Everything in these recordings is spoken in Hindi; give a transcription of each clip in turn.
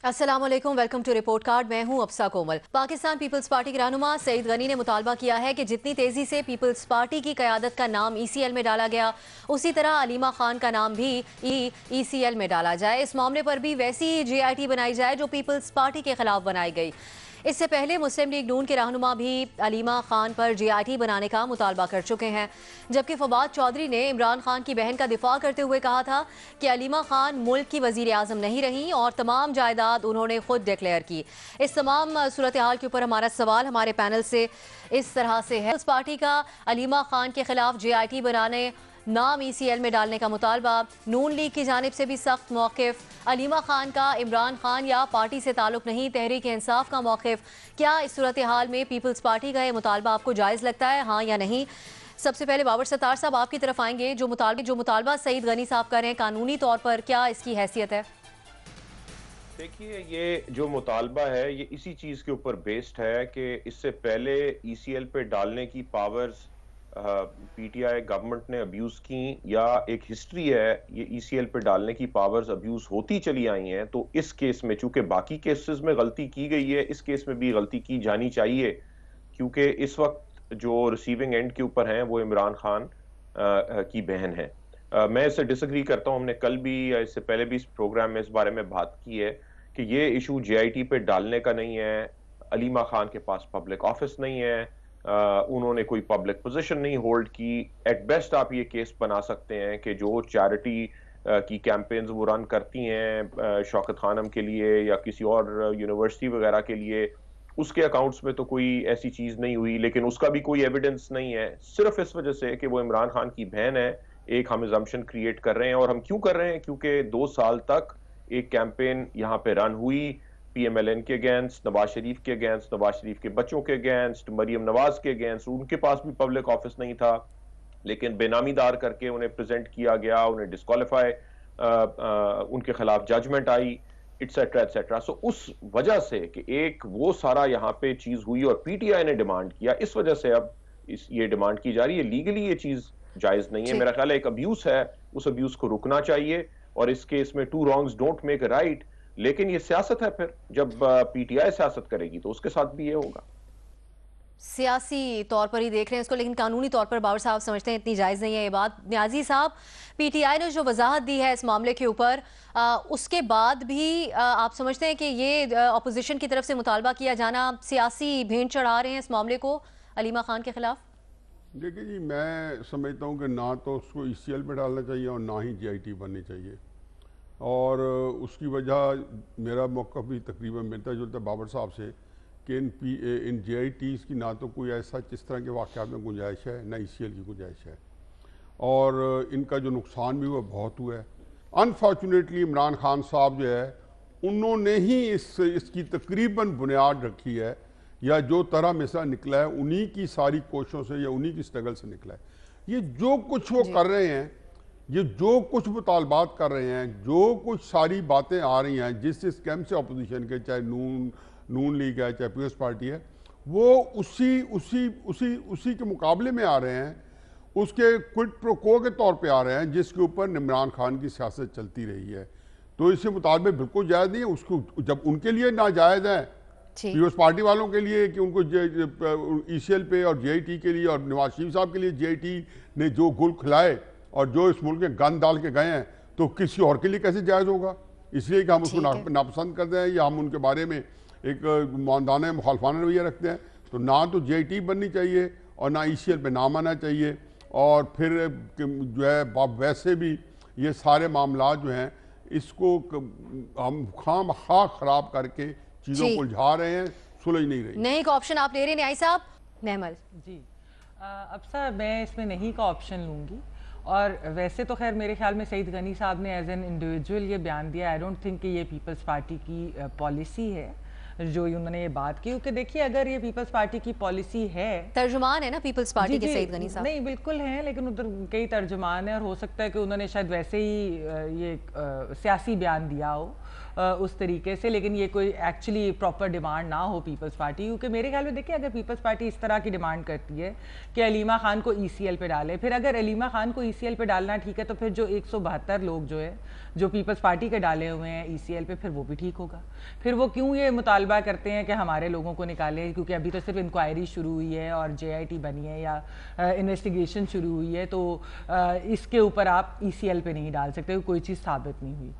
अस्सलामुअलैकुम, वेलकम टू रिपोर्ट कार्ड। मैं हूं अफसा कोमल। पाकिस्तान पीपल्स पार्टी के रहनुमा सईद गनी ने मुतालबा किया है कि जितनी तेजी से पीपल्स पार्टी की क़यादत का नाम ECL में डाला गया, उसी तरह अलीमा खान का नाम भी ECL में डाला जाए। इस मामले पर भी वैसी JIT बनाई जाए जो पीपल्स पार्टी के खिलाफ बनाई गई। इससे पहले मुस्लिम लीग नून के रहनुमा भी अलीमा खान पर JIT बनाने का मुतालबा कर चुके हैं, जबकि फवाद चौधरी ने इमरान खान की बहन का दिफा करते हुए कहा था कि अलीमा खान मुल्क की वजीर आजम नहीं रही और तमाम जायदाद उन्होंने खुद डिक्लेयर की। इस तमाम सूरत हाल के ऊपर हमारा सवाल हमारे पैनल से इस तरह से है। उस पार्टी का अलीमा खान के खिलाफ JIT बनाने, नाम ECL में डालने का मुतालबा, नून लीग की जानिब से भी सख्त मौक़िफ़, अलीमा खान का इमरान खान या पार्टी से ताल्लुक़ नहीं, तहरीक इंसाफ का मौक़िफ़। क्या इस सूरत हाल में पीपल्स पार्टी का ये मुतालबा आपको जायज़ लगता है, हाँ या नहीं? सबसे पहले बाबर सत्तार साहब आपकी तरफ आएंगे। जो मुतालबा सईद गनी साहब कर रहे हैं, कानूनी तौर पर क्या इसकी हैसियत है? देखिए, ये जो मुतालबा है ये इसी चीज़ के ऊपर बेस्ड है कि इससे पहले ECL पे डालने की पावर्स PTI गवर्नमेंट ने अब्यूज़ की, या एक हिस्ट्री है ये ECL पे डालने की पावर्स अब्यूज़ होती चली आई हैं। तो इस केस में चूंकि बाकी केसेस में गलती की गई है, इस केस में भी गलती की जानी चाहिए, क्योंकि इस वक्त जो रिसीविंग एंड के ऊपर हैं वो इमरान खान की बहन है। मैं इससे डिसएग्री करता हूं। हमने कल भी या इससे पहले भी इस प्रोग्राम में इस बारे में बात की है कि ये इशू JIT पे डालने का नहीं है। अलीमा खान के पास पब्लिक ऑफिस नहीं है, उन्होंने कोई पब्लिक पोजीशन नहीं होल्ड की। एट बेस्ट आप ये केस बना सकते हैं कि जो चैरिटी की कैंपेन्स वो रन करती हैं शौकत खानम के लिए या किसी और यूनिवर्सिटी वगैरह के लिए, उसके अकाउंट्स में तो कोई ऐसी चीज नहीं हुई, लेकिन उसका भी कोई एविडेंस नहीं है, सिर्फ इस वजह से कि वो इमरान खान की बहन है। एक हम अजम्पशन क्रिएट कर रहे हैं, और हम क्यों कर रहे हैं? क्योंकि 2 साल तक एक कैंपेन यहाँ पे रन हुई PMLN के अगेंस्ट, नवाज शरीफ के अगेंस्ट, नवाज शरीफ के बच्चों के अगेंस्ट, मरियम नवाज के अगेंस्ट। उनके पास भी पब्लिक ऑफिस नहीं था, लेकिन बेनामीदार करके उन्हें प्रेजेंट किया गया, उन्हें डिस्क्वालीफाई, उनके खिलाफ जजमेंट आई, एटसेट्रा एटसेट्रा। सो उस वजह से कि एक वो सारा यहाँ पे चीज हुई और PTI ने डिमांड किया, इस वजह से अब ये डिमांड की जा रही है। लीगली ये चीज जायज नहीं है। मेरा ख्याल है एक अब्यूज है, उस अब्यूज को रुकना चाहिए, और इस केस में 2 wrongs don't make a right. लेकिन ये सियासत है, फिर जब PTI सियासत करेगी तो उसके साथ भी ये होगा। सियासी तौर पर ही देख रहे हैं इसको, लेकिन कानूनी तौर पर बाबर साहब समझते हैं इतनी जायज़ नहीं है ये बात। न्याजी साहब, PTI ने जो वजाहत दी है इस मामले के ऊपर, उसके बाद भी आप समझते हैं कि ये अपोजिशन की तरफ से मुतालबा किया जाना सियासी भेंट चढ़ा रहे हैं इस मामले को अलीमा खान के खिलाफ? देखिए जी, मैं समझता हूँ कि ना तो उसको ECL पे डालना चाहिए और ना ही JIT बननी चाहिए, और उसकी वजह मेरा मौक़िफ़ भी तकरीबन मिलता जुलता बाबर साहब से कि इन JITs की ना तो कोई ऐसा इस तरह के वाक़यात में गुंजाइश है, ना ECL की गुंजाइश है, और इनका जो नुकसान भी हुआ बहुत हुआ है। अनफॉर्चुनेटली इमरान खान साहब जो है, उन्होंने ही इसकी तकरीबन बुनियाद रखी है, या जो तरह मिसरा निकला है उन्हीं की सारी कोशिशों से या उन्हीं की स्ट्रगल से निकला है। ये जो कुछ वो कर रहे हैं, ये जो कुछ मुतालबात कर रहे हैं, जो कुछ सारी बातें आ रही हैं जिस कैंप से अपोजिशन के, चाहे नून लीग है, चाहे पीपल्स पार्टी है, वो उसी के मुकाबले में आ रहे हैं, उसके क्विड प्रो को के तौर पे आ रहे हैं, जिसके ऊपर इमरान खान की सियासत चलती रही है। तो इससे मुतालबे बिल्कुल जायज़ नहीं है। उसको जब उनके लिए नाजायज़ है, पीपल्स पार्टी वालों के लिए कि उनको ECL पे और JIT के लिए, और नवाज शरीफ साहब के लिए JIT ने जो गुल खिलाए और जो इस मुल्क में गंद डाल के गए हैं, तो किसी और के लिए कैसे जायज़ होगा? इसलिए कि हम उसको नापसंद करते हैं या हम उनके बारे में एक मानदाना मुखालफाना रवैया रखते हैं। तो ना तो JIT बननी चाहिए और ना ECL पे नाम आना चाहिए। और फिर जो है वैसे भी ये सारे मामला जो हैं, इसको हम खामखा ख़राब करके चीज़ों को उलझा रहे हैं, सुलझ नहीं रही। नहीं का ऑप्शन आप ले रहे हैं न्याय साहब? महमल जी, अब सर मैं इसमें नहीं का ऑप्शन लूँगी। और वैसे तो खैर मेरे ख्याल में सईद गनी साहब ने एज एन इंडिविजुअल ये बयान दिया। आई डोंट थिंक कि ये पीपल्स पार्टी की पॉलिसी है जो उन्होंने ये बात की, क्योंकि देखिए अगर ये पीपल्स पार्टी की पॉलिसी है, तर्जुमान है ना पीपल्स पार्टी के सईद गनी साहब? नहीं बिल्कुल हैं, लेकिन उधर कई तर्जुमान है, और हो सकता है कि उन्होंने शायद वैसे ही ये सियासी बयान दिया हो। उस तरीके से, लेकिन ये कोई एक्चुअली प्रॉपर डिमांड ना हो पीपल्स पार्टी, क्योंकि मेरे ख्याल में देखिए अगर पीपल्स पार्टी इस तरह की डिमांड करती है कि अलीमा खान को ECL पे डाले, फिर अगर अलीमा खान को ECL पे डालना ठीक है तो फिर जो 172 लोग जो है जो पीपल्स पार्टी के डाले हुए हैं ECL पे, फिर वो भी ठीक होगा। फिर वो क्यों ये मुतालबा करते हैं कि हमारे लोगों को निकालें, क्योंकि अभी तो सिर्फ इंक्वायरी शुरू हुई है और JIT बनी है या इन्वेस्टिगेशन शुरू हुई है, तो इसके ऊपर आप ECL पे नहीं डाल सकते, कोई चीज़ साबित नहीं हुई।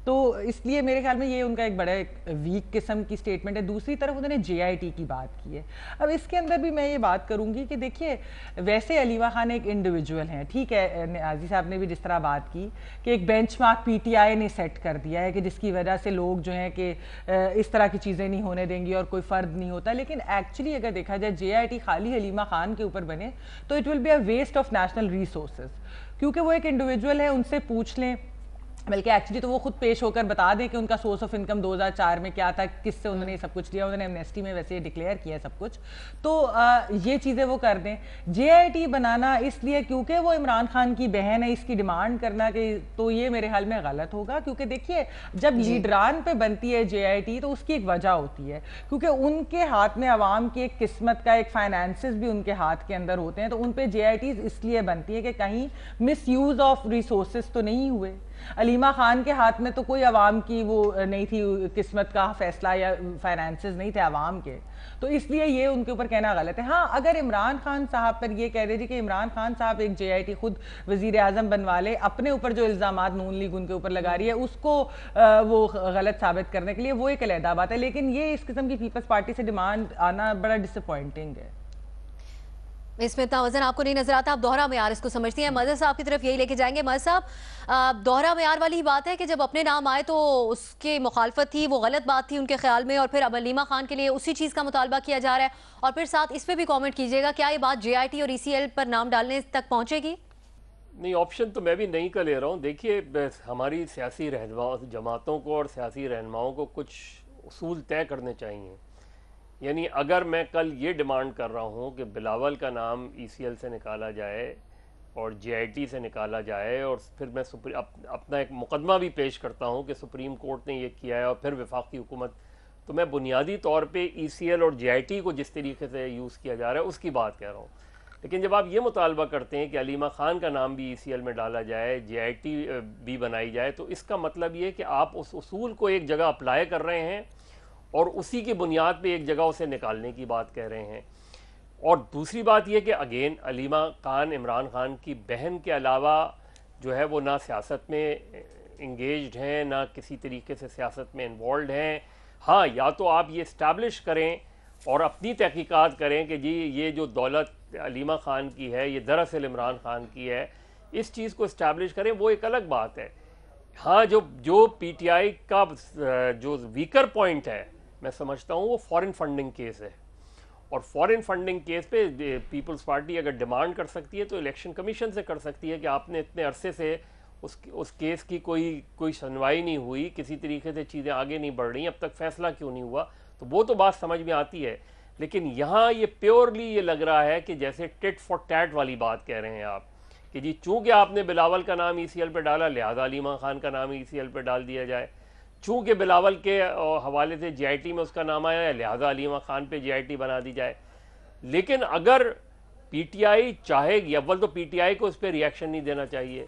तो इसलिए मेरे ख्याल में ये उनका एक बड़ा वीक किस्म की स्टेटमेंट है। दूसरी तरफ उन्होंने JIT की बात की है। अब इसके अंदर भी मैं ये बात करूंगी कि देखिए वैसे अलीमा खान एक इंडिविजुअल हैं, ठीक है, नियाजी साहब ने भी जिस तरह बात की कि एक बेंचमार्क PTI ने सेट कर दिया है कि जिसकी वजह से लोग जो हैं कि इस तरह की चीज़ें नहीं होने देंगी और कोई फ़र्क नहीं होता, लेकिन एक्चुअली अगर देखा जाए JIT खाली अलीमा खान के ऊपर बने तो it will be a waste of national resources, क्योंकि वो एक इंडिविजुअल है, उनसे पूछ लें, बल्कि एक्चुअली तो वो खुद पेश होकर बता दें कि उनका सोर्स ऑफ इनकम 2004 में क्या था, किससे उन्होंने सब कुछ लिया, उन्होंने एमनेस्टी में वैसे डिक्लेयर किया सब कुछ, तो ये चीज़ें वो कर दें। JIT बनाना इसलिए क्योंकि वो इमरान खान की बहन है, इसकी डिमांड करना कि तो ये मेरे ख्याल में गलत होगा, क्योंकि देखिए जब लीडरान पे बनती है JIT तो उसकी एक वजह होती है, क्योंकि उनके हाथ में आवाम की एक किस्मत का एक फाइनेंसेस भी उनके हाथ के अंदर होते हैं, तो उन पे JIT इसलिए बनती है कि कहीं मिस यूज़ ऑफ रिसोर्सेज तो नहीं हुए। अलीमा खान के हाथ में तो कोई अवाम की वो नहीं थी, किस्मत का फैसला या फाइनेंसेस नहीं थे अवाम के, तो इसलिए ये उनके ऊपर कहना गलत है। हाँ, अगर इमरान खान साहब पर ये कह रहे थे कि इमरान खान साहब एक JIT खुद वजीर आजम बनवा ले, अपने ऊपर जो इल्ज़ामात नून लीग उनके ऊपर लगा रही है उसको वो गलत साबित करने के लिए, वो एक अलहदा बात है, लेकिन ये इस किस्म की पीपल्स पार्टी से डिमांड आना बड़ा डिसअपॉइंटिंग है। इसमें इतना वजन आपको नहीं नजर आता, आप दोहरा मेयार इसको समझती हैं। मदर साहब की तरफ यही लेके जाएंगे। मदर साहब, दोहरा मेयार वाली ही बात है कि जब अपने नाम आए तो उसके मुखालफत थी, वो गलत बात थी उनके ख्याल में, और फिर अब अलीमा खान के लिए उसी चीज़ का मुतालबा किया जा रहा है, और फिर साथ इस पर भी कॉमेंट कीजिएगा, क्या ये बात JIT और ECL पर नाम डालने तक पहुंचेगी? नहीं, ऑप्शन तो मैं भी नहीं का ले रहा हूँ। देखिए हमारी सियासी जमातों को और सियासी रहनुमाओं को कुछ उसूल तय करने चाहिए। यानी अगर मैं कल ये डिमांड कर रहा हूँ कि बिलावल का नाम ECL से निकाला जाए और JIT से निकाला जाए, और फिर मैं अपना एक मुकदमा भी पेश करता हूँ कि सुप्रीम कोर्ट ने ये किया है और फिर वफाकी हुकूमत, तो मैं बुनियादी तौर पे ECL और JIT को जिस तरीके से यूज़ किया जा रहा है उसकी बात कह रहा हूँ। लेकिन जब आप ये मुतालबा करते हैं कि अलीमा खान का नाम भी ECL में डाला जाए, JIT भी बनाई जाए, तो इसका मतलब ये कि आप उस उसूल को एक जगह अप्लाई कर रहे हैं और उसी की बुनियाद पे एक जगह उसे निकालने की बात कह रहे हैं। और दूसरी बात यह कि अगेन अलीमा खान इमरान खान की बहन के अलावा जो है वो ना सियासत में इंगेज्ड हैं, ना किसी तरीके से सियासत में इन्वॉल्व हैं। हाँ, या तो आप ये इस्टेब्लिश करें और अपनी तहकीकात करें कि जी ये जो दौलत अलीमा खान की है ये दरअसल इमरान खान की है, इस चीज़ को इस्टेब्लिश करें, वो एक अलग बात है। हाँ, जो PTI का जो वीकर पॉइंट है मैं समझता हूँ वो फॉरेन फंडिंग केस है, और फॉरेन फंडिंग केस पे पीपल्स पार्टी अगर डिमांड कर सकती है तो इलेक्शन कमीशन से कर सकती है कि आपने इतने अरसे से उस केस की कोई सुनवाई नहीं हुई, किसी तरीके से चीज़ें आगे नहीं बढ़ रही, अब तक फैसला क्यों नहीं हुआ, तो वो तो बात समझ में आती है। लेकिन यहाँ ये प्योरली ये लग रहा है कि जैसे टिट फॉर टैट वाली बात कह रहे हैं आप कि जी चूँकि आपने बिलावल का नाम ECL पे डाला लिहाजा अलीमा खान का नाम ECL पे डाल दिया जाए, चूँकि बिलावल के हवाले से JIT में उसका नाम आया है लिहाजा अलीमा खान पे JIT बना दी जाए। लेकिन अगर PTI चाहेगी, अव्वल तो PTI को उस पर रिएक्शन नहीं देना चाहिए,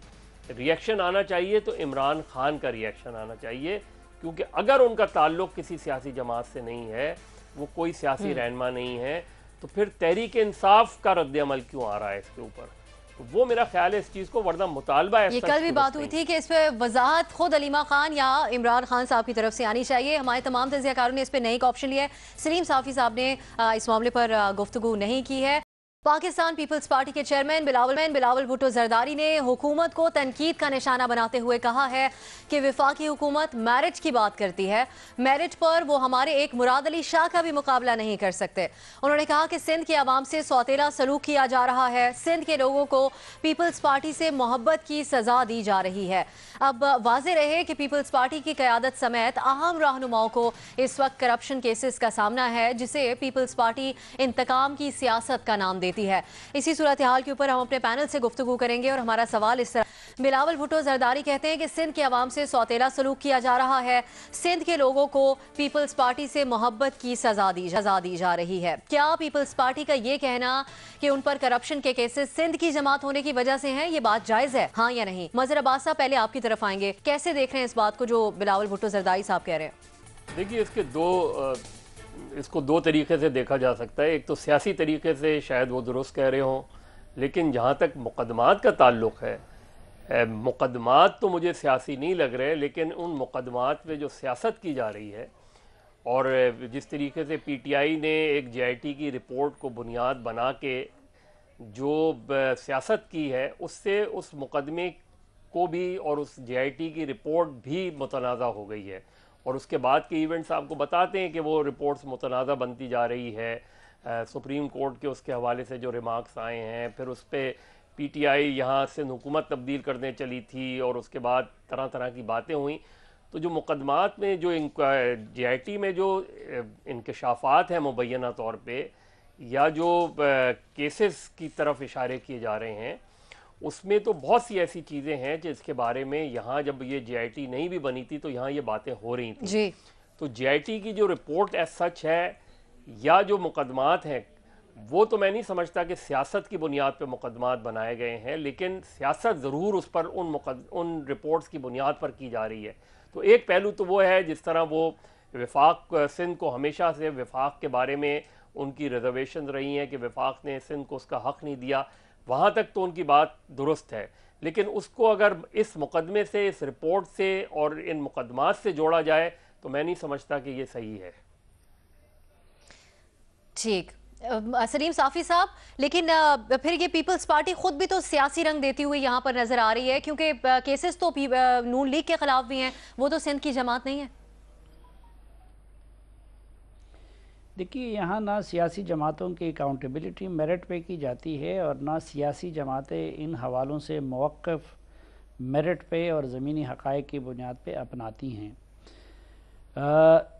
रिएक्शन आना चाहिए तो इमरान खान का रिएक्शन आना चाहिए, क्योंकि अगर उनका ताल्लुक किसी सियासी जमात से नहीं है, वो कोई सियासी रहनुमा नहीं है, तो फिर तहरीक इंसाफ का रद्द-ए-अमल क्यों आ रहा है इसके ऊपर? तो वो मेरा ख्याल है इस चीज़ को, वरना मुतालबा है। ये कल भी बात हुई थी कि इस पे वजाहत खुद अलीमा खान या इमरान खान साहब की तरफ से आनी चाहिए। हमारे तमाम तजियाकारों ने इस पे नई का ऑप्शन लिया है। सलीम साफी साहब ने इस मामले पर गुफ्तगू नहीं की है। पाकिस्तान पीपल्स पार्टी के चेयरमैन बिलावल भुट्टो जरदारी ने हुकूमत को तनकीद का निशाना बनाते हुए कहा है कि वफाकी हुकूमत मैरिज की बात करती है, मेरिट पर वो हमारे एक मुराद अली शाह का भी मुकाबला नहीं कर सकते। उन्होंने कहा कि सिंध के अवाम से सौतेला सलूक किया जा रहा है, सिंध के लोगों को पीपल्स पार्टी से मोहब्बत की सजा दी जा रही है। अब वाज़ेह रहे कि पीपल्स पार्टी की क़यादत समेत अहम रहनुमाओं को इस वक्त करप्शन केसेस का सामना है, जिसे पीपल्स पार्टी इंतकाम की सियासत का नाम देती देती है। इसी सूरत हाल के ऊपर हम अपने पैनल से गुफ्तगू करेंगे और हमारा सवाल इस तरह। बिलावल भुट्टो जरदारी कहते हैं कि सिंध के अवाम से सौतेला सलूक किया जा रहा है। सिंध के लोगों को पीपल्स पार्टी से मोहब्बत की सजा दी जा रही है। क्या पीपल्स पार्टी का ये कहना कि उन पर करप्शन के केसेस सिंध की जमात होने की वजह से हैं, ये बात जायज है, हाँ या नहीं? मजहर अब्बास साहब, पहले आपकी तरफ आएंगे, कैसे देख रहे हैं इस बात को जो बिलावल भुट्टो जरदारी साहब कह रहे हैं? देखिए, इसको दो तरीके से देखा जा सकता है। एक तो सियासी तरीके से शायद वो दुरुस्त कह रहे हों, लेकिन जहाँ तक मुकदमात का ताल्लुक़ है, मुकदमात तो मुझे सियासी नहीं लग रहे, लेकिन उन मुकदमात पे जो सियासत की जा रही है और जिस तरीके से पीटीआई ने एक जेआईटी की रिपोर्ट को बुनियाद बना के जो सियासत की है, उससे उस मुकदमे को भी और उस जेआईटी की रिपोर्ट भी मुतनाज़ा हो गई है। और उसके बाद के इवेंट्स आपको बताते हैं कि वो रिपोर्ट्स मुतनाज़ा बनती जा रही है। सुप्रीम कोर्ट के उसके हवाले से जो रिमार्क्स आए हैं, फिर उस पर पीटीआई यहाँ से हुकूमत तब्दील करने चली थी और उसके बाद तरह तरह की बातें हुई। तो जो मुकदमात में जो जेआईटी में जो इंकशाफात हैं मुबैना तौर पे, या जो केसेस की तरफ इशारे किए जा रहे हैं, उसमें तो बहुत सी ऐसी चीज़ें हैं जिसके बारे में यहाँ जब ये जेआईटी नहीं भी बनी थी तो यहाँ ये बातें हो रही थी जी। तो जेआईटी की जो रिपोर्ट एज सच है या जो मुकदमात हैं, वो तो मैं नहीं समझता कि सियासत की बुनियाद पे मुकदमात बनाए गए हैं, लेकिन सियासत ज़रूर उस पर उन रिपोर्ट्स की बुनियाद पर की जा रही है। तो एक पहलू तो वो है जिस तरह वो वफाक सिंध को हमेशा से वफाक के बारे में उनकी रिजर्वेशन रही हैं कि वफाक ने सिंध को उसका हक़ नहीं दिया, वहाँ तक तो उनकी बात दुरुस्त है। लेकिन उसको अगर इस मुकदमे से, इस रिपोर्ट से और इन मुकदमात से जोड़ा जाए तो मैं नहीं समझता कि ये सही है। ठीक, सलीम साफ़ी साहब, लेकिन फिर ये पीपल्स पार्टी खुद भी तो सियासी रंग देती हुई यहाँ पर नजर आ रही है, क्योंकि केसेस तो नून लीग के खिलाफ भी हैं, वो तो सिंध की जमात नहीं है। देखिए, यहाँ ना सियासी जमातों की अकाउंटेबिलिटी मेरिट पे की जाती है और ना सियासी जमातें इन हवालों से मौक़िफ़ मेरिट पे और ज़मीनी हक़ाइक़ की बुनियाद पे अपनाती हैं।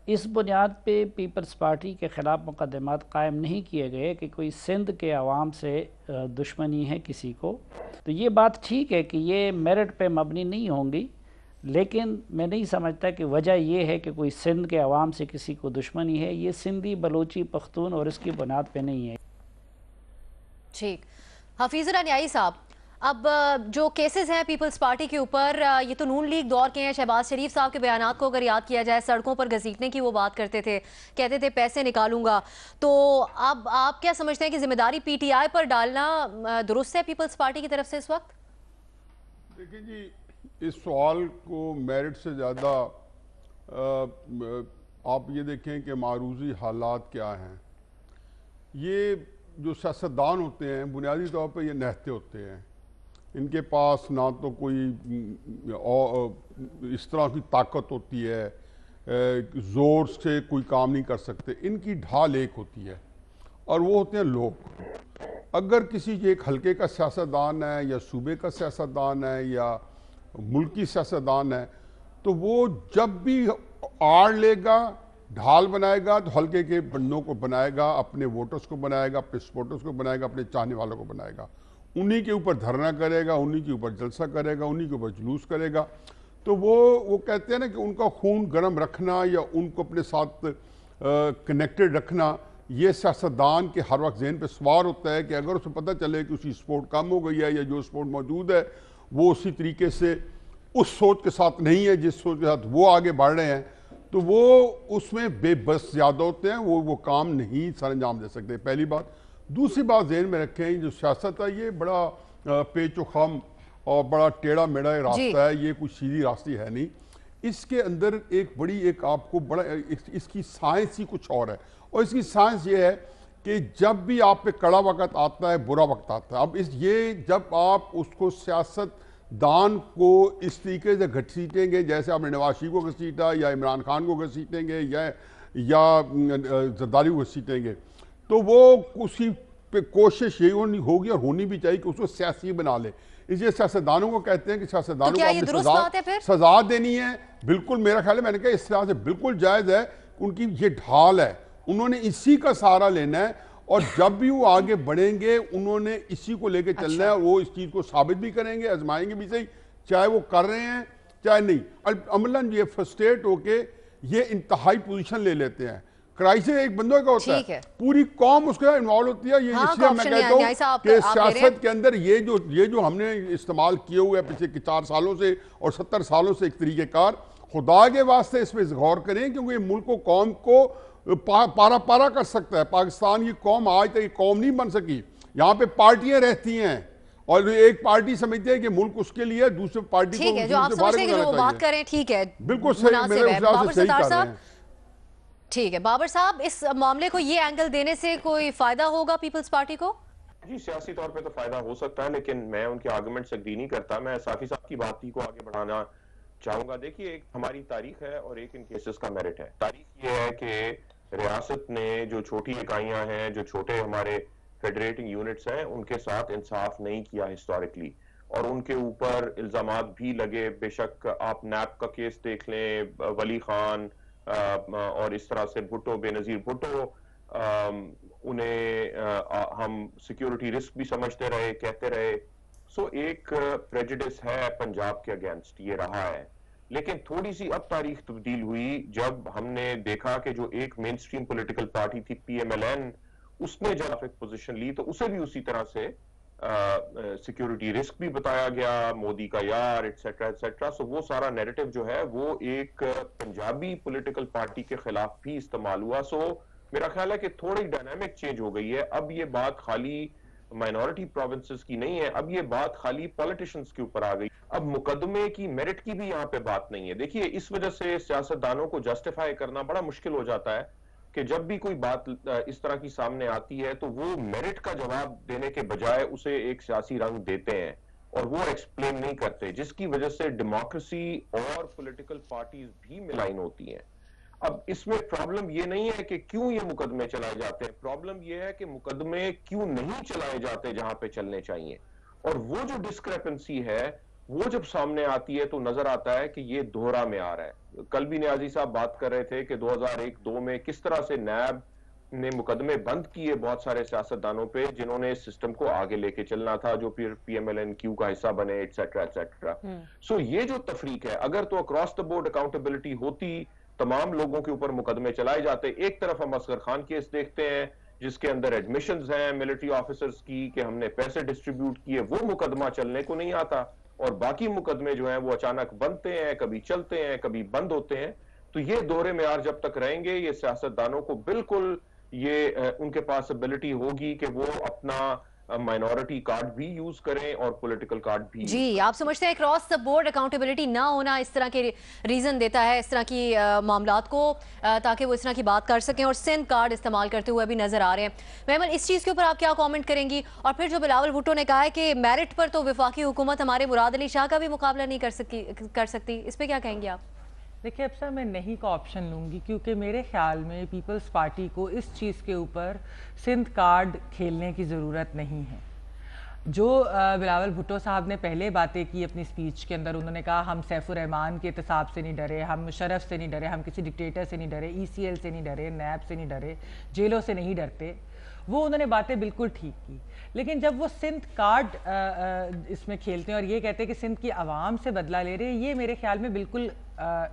इस बुनियाद पे पीपल्स पार्टी के ख़िलाफ़ मुक़दमात कायम नहीं किए गए कि कोई सिंध के अवाम से दुश्मनी है किसी को। तो ये बात ठीक है कि ये मेरिट पे मबनी नहीं होंगी, लेकिन मैं नहीं समझता कि वजह यह है कि कोई सिंध के अवाम से किसी को दुश्मनी है। ये सिंधी, बलोची, पख्तून और इसकी बुनियाद पे नहीं है। ठीक, हफीज़ुर न्याई साहब, अब जो केसेस हैं पीपल्स पार्टी के ऊपर, ये तो नून लीग दौर के हैं। शहबाज शरीफ साहब के बयानात को अगर याद किया जाए, सड़कों पर घसीटने की वो बात करते थे, कहते थे पैसे निकालूंगा। तो अब आप क्या समझते हैं कि जिम्मेदारी पीटीआई पर डालना दुरुस्त है पीपल्स पार्टी की तरफ से इस वक्त? देखिए जी, इस सवाल को मेरिट से ज़्यादा आप ये देखें कि मारूजी हालात क्या हैं। ये जो सियासतदान होते हैं बुनियादी तौर पर ये नहते होते हैं, इनके पास ना तो कोई इस तरह की ताकत होती है, ज़ोर से कोई काम नहीं कर सकते। इनकी ढाल एक होती है और वो होते हैं लोग। अगर किसी एक हल्के का सियासतदान है या सूबे का सियासतदान है या मुल्की सियासतदान है, तो वो जब भी आड़ लेगा, ढाल बनाएगा, तो हल्के के बंदों को बनाएगा, अपने वोटर्स को बनाएगा, अपने सपोर्टर्स को बनाएगा, अपने चाहने वालों को बनाएगा, उन्हीं के ऊपर धरना करेगा, उन्हीं के ऊपर जलसा करेगा, उन्हीं के ऊपर जुलूस करेगा। तो वो कहते हैं ना कि उनका खून गर्म रखना या उनको अपने साथ कनेक्टेड रखना, ये सियासतदान के हर वक्त ज़हन पे सवार होता है कि अगर उसे पता चले कि उसकी सपोर्ट कम हो गई है या जो सपोर्ट मौजूद है वो उसी तरीके से उस सोच के साथ नहीं है जिस सोच के साथ वो आगे बढ़ रहे हैं, तो वो उसमें बेबस ज़्यादा होते हैं, वो काम नहीं सर अंजाम दे सकते। पहली बात। दूसरी बात ज़हन में रखें, जो सियासत है ये बड़ा पेचो खम और बड़ा टेढ़ा मेढ़ा रास्ता है, ये कुछ सीधी रास्ते है नहीं। इसके अंदर एक आपको बड़ा इसकी साइंस ही कुछ और है, और इसकी साइंस ये है कि जब भी आप पे कड़ा वक्त आता है, बुरा वक्त आता है। अब जब आप उसको सियासतदान को इस तरीके से घसीटेंगे जैसे आपने नवाज शरीफ को घसीटा या इमरान खान को घसीटेंगे या जरदारी को घसीटेंगे, तो वो उसी पे कोशिश यही होगी और होनी भी चाहिए कि उसको सियासी बना ले। इसलिए सियासतदानों को कहते हैं कि सियासतदानों को अपनी सजा देनी है। बिल्कुल, मेरा ख्याल है, मैंने कहा इस तरह से बिल्कुल जायज़ है। उनकी ये ढाल है, उन्होंने इसी का सहारा लेना है और जब भी वो आगे बढ़ेंगे उन्होंने इसी को लेके चलना है, वो इस चीज़ को साबित भी करेंगे, आजमाएंगे भी सही, चाहे वो कर रहे हैं चाहे नहीं। अमलन ये फ्रस्ट्रेट होके ये इंतहाई पोजीशन ले लेते हैं। क्राइसिस एक बंदों का होता है, पूरी कौम उसके इन्वॉल्व होती है। ये इसलिए मैं कहता हूँ कि सियासत के अंदर ये जो हमने इस्तेमाल किए हुए पिछले 4 सालों से और 70 सालों से एक तरीक़ेकार, खुदा के वास्ते इस पर गौर करें, क्योंकि ये मुल्क को कौम को पारा पारा कर सकता है। पाकिस्तान की कौम आज तक कौम नहीं बन सकी, यहाँ पे पार्टियां रहती हैं और एक पार्टी समझते हैं कि मुल्क उसके लिए, दूसरी पार्टी ठीक है, जो आप समझते हैं कि जो बात करें ठीक है, बिल्कुल सही, मेरे हिसाब से सही कर रहे हैं। ठीक है बाबर साहब, इस मामले को ये एंगल देने से कोई फायदा होगा पीपल्स पार्टी को? जी सियासी तौर पे तो फायदा हो सकता है, लेकिन मैं उनके आर्गुमेंट से एग्री नहीं करता। मैं साफी साहब की बात को आगे बढ़ाना चाहूंगा। देखिए, एक हमारी तारीख है और एक इन केसेस का मेरिट है। तारीख ये है कि रियासत ने जो छोटी इकाइयां हैं, जो छोटे हमारे फेडरेटिंग यूनिट्स हैं, उनके साथ इंसाफ नहीं किया हिस्टोरिकली, और उनके ऊपर इल्जामात भी लगे। बेशक आप नैप का केस देख लें, वली खान और इस तरह से भुट्टो, बेनजीर भुट्टो, उन्हें हम सिक्योरिटी रिस्क भी समझते रहे, कहते रहे। सो एक प्रेजुडिस है पंजाब के अगेंस्ट, ये रहा है। लेकिन थोड़ी सी अब तारीख तब्दील हुई जब हमने देखा कि जो एक मेन स्ट्रीम पोलिटिकल पार्टी थी PMLN, उसने जब एक पोजीशन ली तो उसे भी उसी तरह से सिक्योरिटी रिस्क भी बताया गया, मोदी का यार, एटसेट्रा एटसेट्रा। सो वो सारा नैरेटिव जो है वो एक पंजाबी पॉलिटिकल पार्टी के खिलाफ भी इस्तेमाल हुआ। सो मेरा ख्याल है कि थोड़ी डायनामिक चेंज हो गई है। अब ये बात खाली माइनॉरिटी प्रोविंसेस की नहीं है, अब ये बात खाली पॉलिटिशियंस के ऊपर आ गई। अब मुकदमे की, मेरिट की भी यहाँ पे बात नहीं है। देखिए, इस वजह से सियासतदानों को जस्टिफाई करना बड़ा मुश्किल हो जाता है कि जब भी कोई बात इस तरह की सामने आती है तो वो मेरिट का जवाब देने के बजाय उसे एक सियासी रंग देते हैं और वो एक्सप्लेन नहीं करते, जिसकी वजह से डेमोक्रेसी और पॉलिटिकल पार्टीज भी मिलाइन होती हैं। अब इसमें प्रॉब्लम ये नहीं है कि क्यों ये मुकदमे चलाए जाते हैं, प्रॉब्लम ये है कि मुकदमे क्यों नहीं चलाए जाते जहां पे चलने चाहिए। और वो जो डिस्क्रेपेंसी है वो जब सामने आती है तो नजर आता है कि ये दोहरा में आ रहा है। कल भी नियाजी साहब बात कर रहे थे कि 2001-2 में किस तरह से नैब ने मुकदमे बंद किए बहुत सारे सियासतदानों पे जिन्होंने इस सिस्टम को आगे लेके चलना था, जो फिर PMLN-Q का हिस्सा बने, एटसेट्रा एटसेट्रा। सो ये जो तफरीक है, अगर तो अक्रॉस द बोर्ड अकाउंटेबिलिटी होती, तमाम लोगों के ऊपर मुकदमे चलाए जाते। एक तरफ हम असगर खान केस देखते हैं जिसके अंदर एडमिशंस हैं मिलिट्री ऑफिसर्स की कि हमने पैसे डिस्ट्रीब्यूट किए, वो मुकदमा चलने को नहीं आता, और बाकी मुकदमे जो हैं वो अचानक बनते हैं, कभी चलते हैं, कभी बंद होते हैं। तो ये दोहरे मेयार जब तक रहेंगे, ये सियासतदानों को बिल्कुल ये उनके पास एबिलिटी होगी कि वो अपना माइनॉरिटी कार्ड भी यूज करें और पॉलिटिकल कार्ड भी। जी, आप समझते हैं क्रॉस द बोर्ड अकाउंटेबिलिटी ना होना इस तरह के रीजन देता है इस तरह की मामलात को, ताकि वो इस तरह की बात कर सकें और सिंध कार्ड इस्तेमाल करते हुए अभी नजर आ रहे हैं। मेमन, इस चीज़ के ऊपर आप क्या कमेंट करेंगी? और फिर जो बिलावल भुट्टो ने कहा है कि मेरिट पर तो वफाकी हुकूमत हमारे मुराद अली शाह का भी मुकाबला नहीं कर सकती, इस पर क्या कहेंगे आप? देखिए, अब सर मैं नहीं का ऑप्शन लूँगी, क्योंकि मेरे ख्याल में पीपल्स पार्टी को इस चीज़ के ऊपर सिंध कार्ड खेलने की ज़रूरत नहीं है। जो बिलावल भुट्टो साहब ने पहले बातें की अपनी स्पीच के अंदर, उन्होंने कहा हम सैफुर रहमान के एहतसाब से नहीं डरे, हम मुशर्रफ से नहीं डरे, हम किसी डिक्टेटर से नहीं डरे, ECL से नहीं डरे, नैब से नहीं डरे, जेलों से नहीं डरते, वो उन्होंने बातें बिल्कुल ठीक की। लेकिन जब वो सिंध कार्ड इसमें खेलते हैं और ये कहते हैं कि सिंध की आवाम से बदला ले रहे हैं, ये मेरे ख्याल में बिल्कुल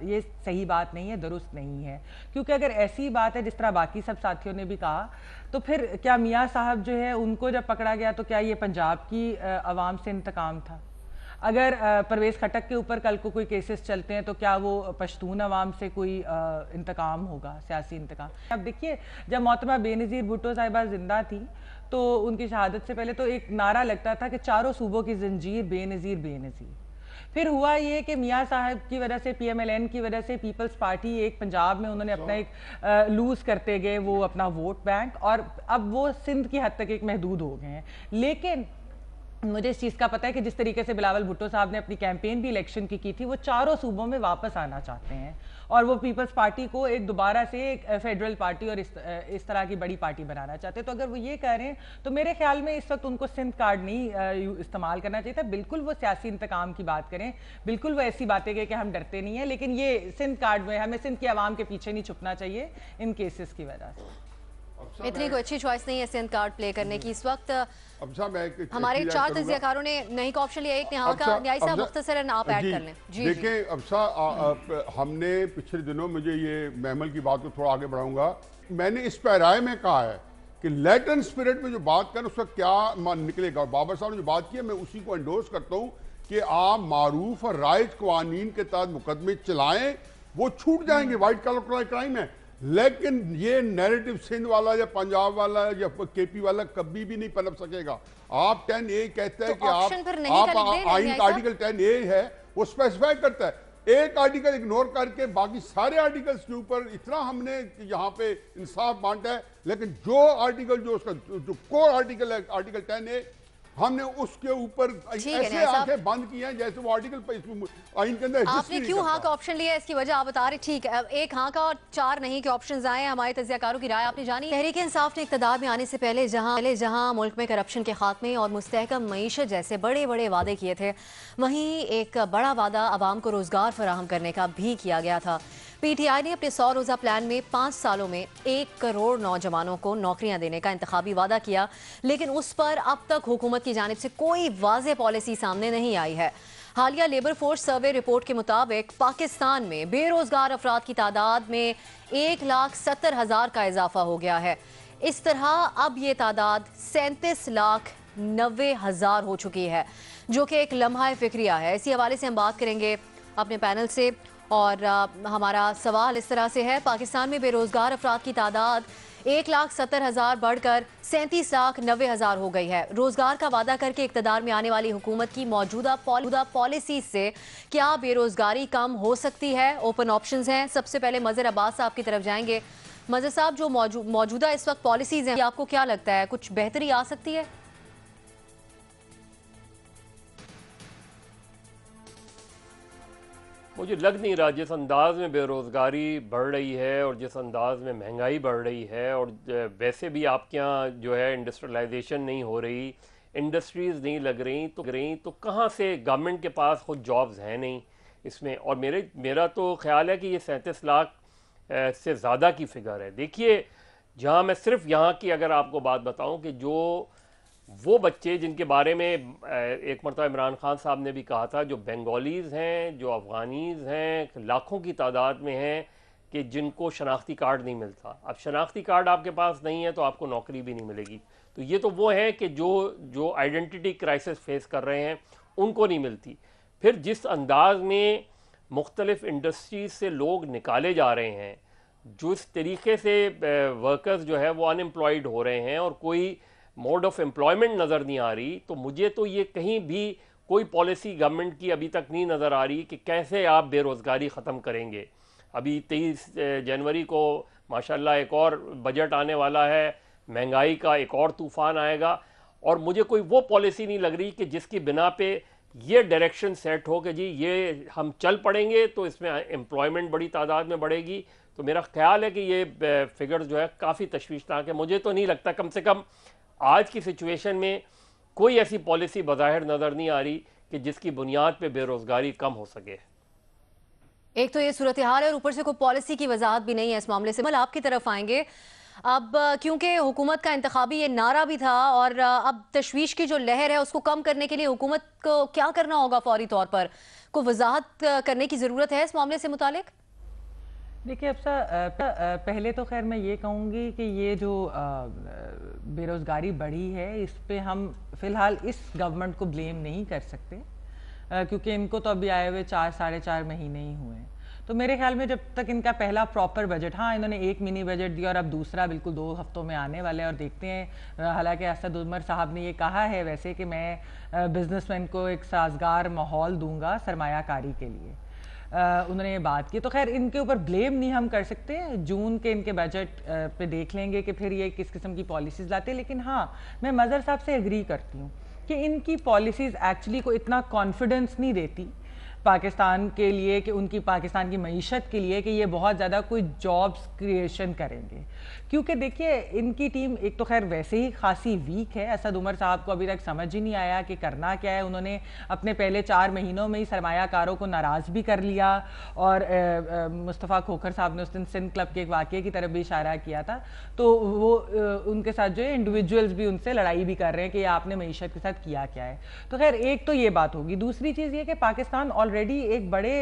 ये सही बात नहीं है, दुरुस्त नहीं है। क्योंकि अगर ऐसी बात है जिस तरह बाकी सब साथियों ने भी कहा, तो फिर क्या मियाँ साहब जो है उनको जब पकड़ा गया तो क्या ये पंजाब की आवाम से इंतकाम था? अगर परवेज़ खटक के ऊपर कल को कोई केसेस चलते हैं तो क्या वो पश्तून अवाम से कोई इंतकाम होगा, सियासी इंतकाम? अब देखिए, जब मोहतरमा बेनज़ीर भुट्टो साहिबा जिंदा थी तो उनकी शहादत से पहले तो एक नारा लगता था कि चारों सूबों की जंजीर बेनज़ीर बेनज़ीर। फिर हुआ ये कि मियाँ साहब की वजह से, PMLN की वजह से पीपल्स पार्टी एक पंजाब में उन्होंने अपना एक लूज़ करते गए वो अपना वोट बैंक, और अब वो सिंध की हद तक एक महदूद हो गए हैं। लेकिन मुझे इस चीज़ का पता है कि जिस तरीके से बिलावल भुट्टो साहब ने अपनी कैंपेन भी इलेक्शन की थी, वो चारों सूबों में वापस आना चाहते हैं और वो पीपल्स पार्टी को एक दोबारा से एक फेडरल पार्टी और इस तरह की बड़ी पार्टी बनाना चाहते हैं। तो अगर वो ये कह रहे हैं तो मेरे ख्याल में इस वक्त उनको सिंध कार्ड नहीं इस्तेमाल करना चाहिए था। बिल्कुल वो सियासी इंतकाम की बात करें, बिल्कुल वो ऐसी बातें करें कि हम डरते नहीं हैं, लेकिन ये सिंध कार्ड में हमें सिंध की आवाम के पीछे नहीं छुपना चाहिए इन केसेस की वजह से। इतनी कोई अच्छी चॉइस नहीं है सिंध कार्ड प्ले करने की इस वक्त। अब साहब मैं एक हमारे चीज़ ऐड 4 करूंगा। तज्जियाकारों ने नहीं का ऑप्शन लिया, एक ने हाँ का। न्याय साहब मुख्तसरन आप ऐड कर लें। जी देखिए अब साहब हमने पिछले दिनों, मुझे ये महमल की बात को थोड़ा आगे बढ़ाऊंगा, मैंने इस पैराए में कहा है कि लैटिन स्पिरिट में जो बात करें उसका क्या निकलेगा। बाबर साहब ने जो बात की है मैं उसी को एंडोर्स करता हूँ कि आप मारूफ और राइज कवानीन के तहत मुकदमे चलाएं, वो छूट जाएंगे, व्हाइट कलर क्राइम है। लेकिन ये नैरेटिव सिंध वाला या पंजाब वाला या केपी वाला कभी भी नहीं पनप सकेगा। आप 10A कहते हैं कि आप आइन का आर्टिकल 10A है, वो स्पेसिफाई करता है, एक आर्टिकल इग्नोर करके बाकी सारे आर्टिकल्स के ऊपर इतना हमने यहाँ पे इंसाफ बांटा है। लेकिन जो आर्टिकल जो उसका जो कोर आर्टिकल है आर्टिकल 10A, हमने उसके ऊपर ऐसे आंखें बंद की हैं जैसे वो आर्टिकल आइन के अंदर। आपने क्यों हाँ का ऑप्शन लिया, इसकी वजह आप बता रहे। ठीक है, एक हाँ का और 4 नहीं के ऑप्शंस आए हैं। हमारे तज्जियाकारों की राय आपने जानी। तहरीक इंसाफ ने इक़्तिदार में आने से पहले जहां मुल्क में करप्शन के खात्मे और मुस्तहकम मईशत जैसे बड़े बड़े वादे किए थे, वहीं एक बड़ा वादा आवाम को रोजगार फराहम करने का भी किया गया था। PTI ने अपने 100 रोज़ा प्लान में 5 सालों में 1 करोड़ नौजवानों को नौकरियां देने का इंतखाबी वादा किया, लेकिन उस पर अब तक हुकूमत की जानिब से कोई वाज़ेह पॉलिसी सामने नहीं आई है। हालिया लेबर फोर्स सर्वे रिपोर्ट के मुताबिक पाकिस्तान में बेरोजगार अफराद की तादाद में 1,70,000 का इजाफा हो गया है। इस तरह अब ये तादाद 37,90,000 हो चुकी है, जो कि एक लम्हा फिक्रिया है। इसी हवाले से हम बात करेंगे अपने पैनल से, और हमारा सवाल इस तरह से है, पाकिस्तान में बेरोजगार अफराद की तादाद 1,70,000 बढ़कर 37,90,000 हो गई है। रोजगार का वादा करके इक़्तिदार में आने वाली हुकूमत की मौजूदा पॉलिसी से क्या बेरोजगारी कम हो सकती है? ओपन ऑप्शंस हैं। सबसे पहले मज़हर अब्बास साहब की तरफ जाएंगे। मज़हर साहब, जो मौजूदा इस वक्त पॉलिसीज हैं, आपको क्या लगता है कुछ बेहतरी आ सकती है? मुझे लग नहीं रहा। जिस अंदाज में बेरोज़गारी बढ़ रही है और जिस अंदाज में महंगाई बढ़ रही है, और वैसे भी आपके यहाँ जो है इंडस्ट्रियलाइजेशन नहीं हो रही, इंडस्ट्रीज़ नहीं लग रही, तो कहाँ से गवर्नमेंट के पास खुद जॉब्स हैं नहीं इसमें। और मेरा तो ख्याल है कि ये 37 लाख से ज़्यादा की फ़िगर है। देखिए, जहाँ मैं सिर्फ यहाँ की अगर आपको बात बताऊँ कि जो वो बच्चे जिनके बारे में एक मरतबा इमरान खान साहब ने भी कहा था, जो बंगालीज़ हैं, जो अफ़गानीज़ हैं, लाखों की तादाद में हैं कि जिनको शनाख्ती कार्ड नहीं मिलता। अब शनाख्ती कार्ड आपके पास नहीं है तो आपको नौकरी भी नहीं मिलेगी। तो ये तो वो हैं कि जो आइडेंटिटी क्राइसिस फेस कर रहे हैं उनको नहीं मिलती। फिर जिस अंदाज में मुख्तलिफ इंडस्ट्रीज से लोग निकाले जा रहे हैं, जिस तरीके से वर्कर्स जो है वो अनएम्प्लॉयड हो रहे हैं और कोई मोड ऑफ एम्प्लॉयमेंट नज़र नहीं आ रही, तो मुझे तो ये कहीं भी कोई पॉलिसी गवर्नमेंट की अभी तक नहीं नज़र आ रही कि कैसे आप बेरोज़गारी ख़त्म करेंगे। अभी 23 जनवरी को माशाल्लाह एक और बजट आने वाला है, महंगाई का एक और तूफ़ान आएगा, और मुझे कोई वो पॉलिसी नहीं लग रही कि जिसकी बिना पे ये डायरेक्शन सेट हो कि जी ये हम चल पड़ेंगे तो इसमें एम्प्लॉयमेंट बड़ी तादाद में बढ़ेगी। तो मेरा ख्याल है कि ये फिगर जो है काफ़ी तशवीशनाक है। मुझे तो नहीं लगता, कम से कम आज की सिचुएशन में कोई ऐसी पॉलिसी बज़ाहिर नज़र नहीं आ रही कि जिसकी बुनियाद पे बेरोज़गारी कम हो सके। एक तो ये सूरत हाल है और ऊपर से कोई पॉलिसी की वजाहत भी नहीं है इस मामले से। मल आपकी तरफ आएंगे। अब क्योंकि हुकूमत का इंतखाबी ये नारा भी था और अब तशवीश की जो लहर है उसको कम करने के लिए हुकूमत को क्या करना होगा फौरी तौर पर? कोई वजाहत करने की ज़रूरत है इस मामले से मुतालिक? देखिए अब पहले तो खैर मैं ये कहूँगी कि ये जो बेरोज़गारी बढ़ी है इस पे हम फ़िलहाल इस गवर्नमेंट को ब्लेम नहीं कर सकते, क्योंकि इनको तो अभी आए हुए 4-4.5 महीने ही हुए हैं। तो मेरे ख्याल में जब तक इनका पहला प्रॉपर बजट, हाँ इन्होंने एक मिनी बजट दिया और अब दूसरा बिल्कुल 2 हफ्तों में आने वाले हैं, और देखते हैं। हालांकि असद उमर साहब ने ये कहा है वैसे कि मैं बिजनेसमैन को एक साजगार माहौल दूंगा सरमायाकारी के लिए, उन्होंने ये बात की। तो खैर इनके ऊपर ब्लेम नहीं हम कर सकते, जून के इनके बजट पे देख लेंगे कि फिर ये किस किस्म की पॉलिसीज़ लाते हैं। लेकिन हाँ, मैं मज़हर साहब से एग्री करती हूँ कि इनकी पॉलिसीज़ एक्चुअली को इतना कॉन्फिडेंस नहीं देती पाकिस्तान के लिए, कि उनकी पाकिस्तान की मईशत के लिए, कि ये बहुत ज़्यादा कोई जॉब्स क्रिएशन करेंगे। क्योंकि देखिए इनकी टीम एक तो खैर वैसे ही खासी वीक है। असद उमर साहब को अभी तक समझ ही नहीं आया कि करना क्या है। उन्होंने अपने पहले 4 महीनों में ही सरमायाकारों को नाराज़ भी कर लिया, और मुस्तफ़ा खोखर साहब ने उस दिन सिंध क्लब के एक वाक़े की तरफ भी इशारा किया था। तो वो उनके साथ जो है इंडिविजुअल्स भी उनसे लड़ाई भी कर रहे हैं कि आपने मईशत के साथ किया क्या है। तो खैर एक तो ये बात होगी। दूसरी चीज़ ये कि पाकिस्तान ऑलरेडी एक बड़े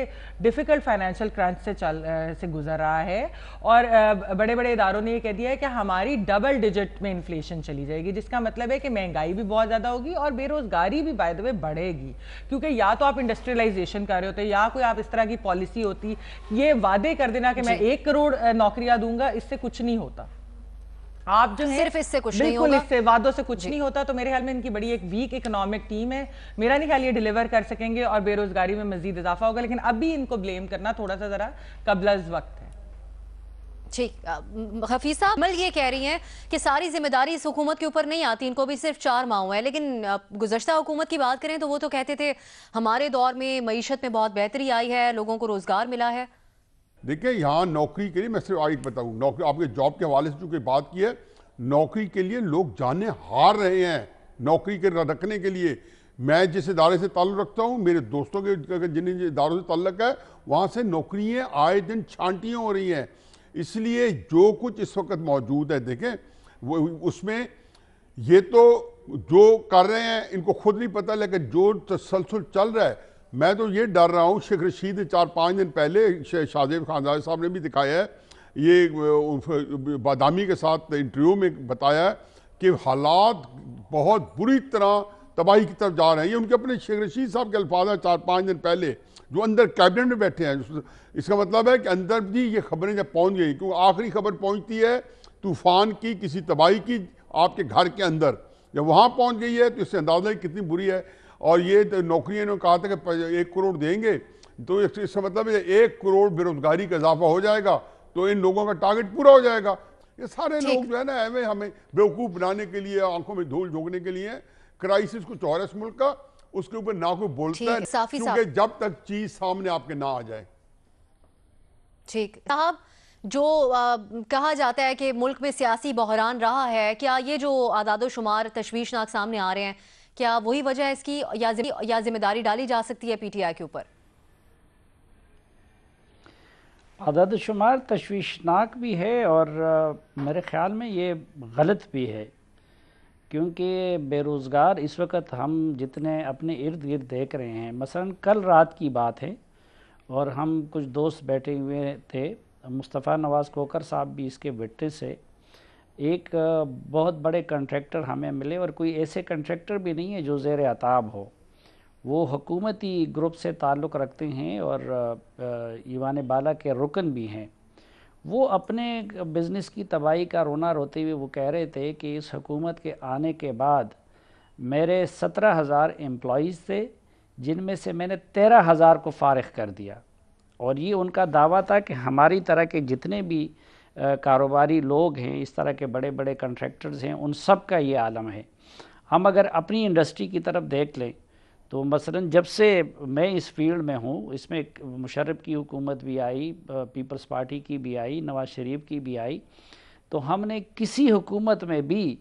डिफ़िकल्ट फाइनेंशियल क्रंच से गुजर रहा है, और बड़े बड़े इदारों ने ये कह दिया है कि हमारी डबल डिजिट में इन्फ्लेशन चली जाएगी, जिसका मतलब है कि महंगाई भी बहुत ज़्यादा होगी और बेरोजगारी भी बाय द वे बढ़ेगी। क्योंकि या तो आप इंडस्ट्रियलाइजेशन कर रहे होते, या कोई आप इस तरह की पॉलिसी होती, ये वादे कर देना कि मैं 1 करोड़ नौकरियां दूंगा, इससे कुछ नहीं होता। आप जो है सिर्फ इससे कुछ नहीं होगा, बिल्कुल इससे वादों से कुछ नहीं होता। तो मेरे ख्याल में इनकी बड़ी एक वीक इकोनॉमिक टीम है। मेरा नहीं ख्याल ये डिलीवर कर सकेंगे और बेरोजगारी में मजीद इजाफा होगा। लेकिन अभी इनको ब्लेम करना थोड़ा सा जरा कबल वक्त है। ठीक, हफीज साहब अमल ये कह रही हैं कि सारी जिम्मेदारी इस हुकूमत के ऊपर नहीं आती, इनको भी सिर्फ 4 माह हुए हैं। लेकिन गुज़श्ता हुकूमत की बात करें तो वो तो कहते थे हमारे दौर में मईशत में बहुत बेहतरी आई है, लोगों को रोजगार मिला है। देखिए यहाँ नौकरी के लिए मैं सिर्फ एक बताऊँ, नौकरी आपके जॉब के हवाले से चूंकि बात की है, नौकरी के लिए लोग जाने हार रहे हैं नौकरी के रखने के लिए। मैं जिस इदारे से ताल्लुक़ रखता हूँ, मेरे दोस्तों के जिन इदारों से ताल्लुक़ है, वहाँ से नौकरियाँ आए दिन छांटियाँ हो रही हैं। इसलिए जो कुछ इस वक्त मौजूद है, देखें वो उसमें ये तो जो कर रहे हैं इनको खुद नहीं पता, लेकिन जो तसलसल चल रहा है, मैं तो ये डर रहा हूँ। शेख रशीद ने 4-5 दिन पहले शाहजेब खानजाद साहब ने भी दिखाया है, ये बादामी के साथ इंटरव्यू में बताया कि हालात बहुत बुरी तरह तबाही की तरफ जा रहे हैं। ये उनके अपने शेख रशीद साहब के अल्फाज हैं 4-5 दिन पहले, जो अंदर कैबिनेट में बैठे हैं। इसका मतलब है कि अंदर भी ये खबरें जब पहुंच गई, क्योंकि आखिरी खबर पहुंचती है तूफान की, किसी तबाही की आपके घर के अंदर, जब वहाँ पहुंच गई है तो इससे अंदाजा कितनी बुरी है। और ये तो नौकरियाँ इन्होंने कहा था कि 1 करोड़ देंगे, तो इसका मतलब है 1 करोड़ बेरोजगारी का इजाफा हो जाएगा, तो इन लोगों का टारगेट पूरा हो जाएगा। ये सारे लोग जो है ना हमें बेवकूफ़ बनाने के लिए, आंखों में धूल झोंकने के लिए, क्राइसिस कुछ और है इस मुल्क का, उसके ऊपर ना कोई बोलता है, क्योंकि जब तक चीज सामने आपके ना आ जाए। ठीक साहब, जो कहा जाता है कि मुल्क में सियासी बहरान रहा है, क्या ये जो आदादोशुमार तशवीशनाक सामने आ रहे हैं, क्या वही वजह है इसकी, या जिम्मेदारी डाली जा सकती है पीटीआई के ऊपर? आदादोशुमार तशवीशनाक भी है और मेरे ख्याल में ये गलत भी है, क्योंकि बेरोज़गार इस वक्त हम जितने अपने इर्द गिर्द देख रहे हैं, मसलन कल रात की बात है और हम कुछ दोस्त बैठे हुए थे, मुस्तफ़ा नवाज़ खोखर साहब भी इसके विटनेस है। एक बहुत बड़े कंट्रैक्टर हमें मिले, और कोई ऐसे कंट्रैक्टर भी नहीं है जो ज़ेर अताब हो, वो हुकूमती ग्रुप से ताल्लुक़ रखते हैं और ईवान बाला के रुकन भी हैं। वो अपने बिज़नेस की तबाही का रोना रोते हुए वो कह रहे थे कि इस हुकूमत के आने के बाद मेरे 17,000 एम्प्लॉइज़ थे, जिनमें से मैंने 13,000 को फ़ारिग कर दिया। और ये उनका दावा था कि हमारी तरह के जितने भी कारोबारी लोग हैं, इस तरह के बड़े बड़े कंट्रैक्टर्स हैं, उन सब का ये आलम है। हम अगर अपनी इंडस्ट्री की तरफ देख लें तो मसलन जब से मैं इस फील्ड में हूँ, इसमें मुशर्रफ की हुकूमत भी आई, पीपल्स पार्टी की भी आई, नवाज़ शरीफ की भी आई, तो हमने किसी हुकूमत में भी